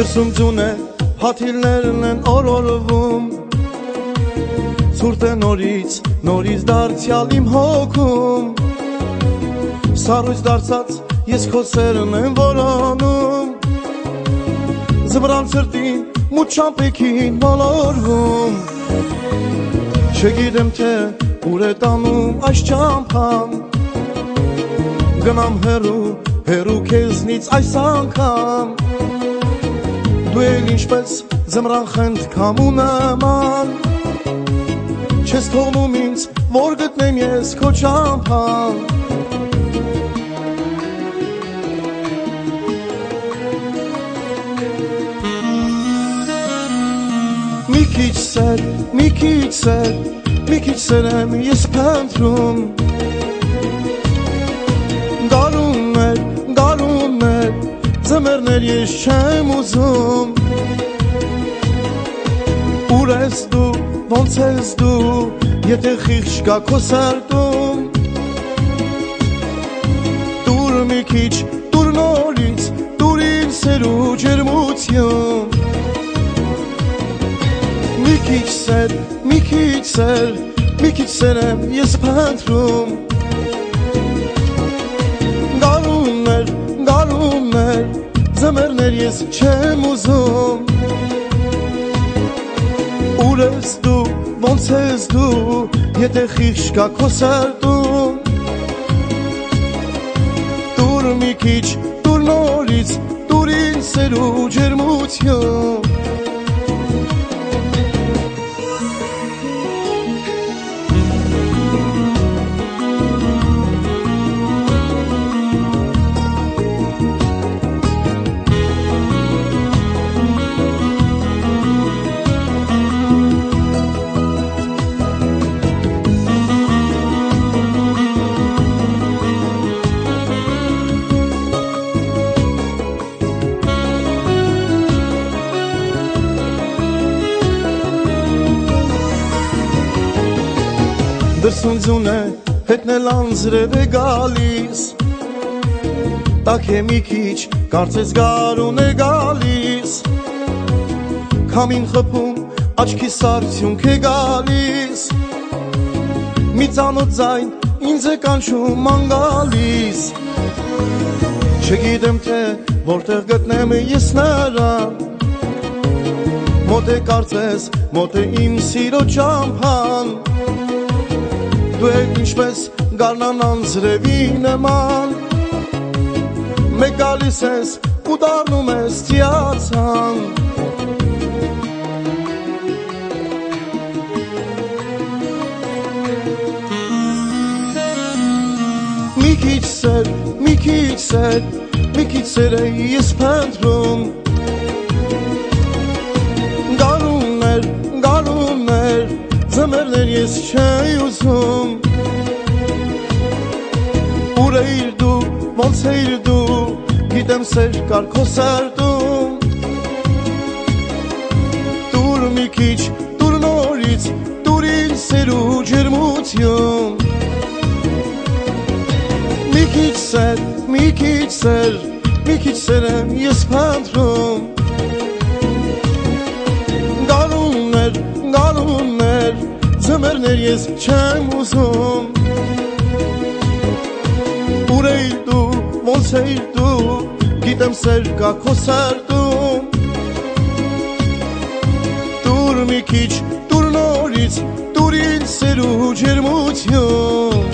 Դրսում ձուն է, հաթիլներն են օրորվում, Ցուրտ է նորից դարձյալ իմ հոգում, Սառույց դարձած ես քո սերն եմ որոնում, Ձմռան սրտին մութ շամպեքին մոլորվում, Չգիտեմ թե ուր է տանում այս ճամփան, Գնամ հեռու քեզնից այս անգամ, Դու էլ ինչպես ձմռան խենթ քամու նման, Չես թողնում ինձ, որ գտնեմ ես քո ճամփան, Մի քիչ սեր եմ ես փնտրում, Գարուններ, ձմեռներ ես չեմ ուզում, Ուր ես դու, ոնց ես դու, եթե խիղճ կա քո սրտում, Տուր մի քիչ, տուր նորից, տուր ինձ սեր ու ջերմություն, Մի քիչ սեր եմ ես փնտրում, Գարուններ, ձմեռներ ես չեմ ուզում, Ուր ես դու, ոնց ես դու, եթե խիղճ կա քո սրտում, Տուր մի քիչ, տուր նորից, տուր ինձ սեր ու ջերմություն, Դրսում ձուն է, հետնել անձրև է գալիս, Տաք է մի քիչ, կարծես գարուն է գալիս, Քամին խփում, աչքիս արդյունք է գալիս, Մի ծանոթ ձայն, ինձ է կանչում անգալիս, Չգիտեմ թե, որտեղ գտնեմ ես նրան, Մոտ է կարծես, մոտ է իմ սիրո ճամփան, Դու էլ ինչպես գարնան անձրևի նման, Մեկ գալիս ես ու դառնում ես թիացան, Մի քիչ սեր է ես փնտրում, Գարուններ, ձմեռներ ես չի ուզում, Ուր էիր դու, ոնց էիր դու, գիտեմ սեր կար քո սրտում, Տուր մի քիչ, տուր նորից, տուր ինձ սեր ու ջերմություն, Մի քիչ սեր եմ ես փնտրում, Գարուններ, ձմեռներ ես չեմ ուզում, Ուր էիր դու, ոնց էիր դու, գիտեմ սեր կա քո սրտում, Տուր մի քիչ, տուր նորից, տուր ինձ սեր ու ջերմություն,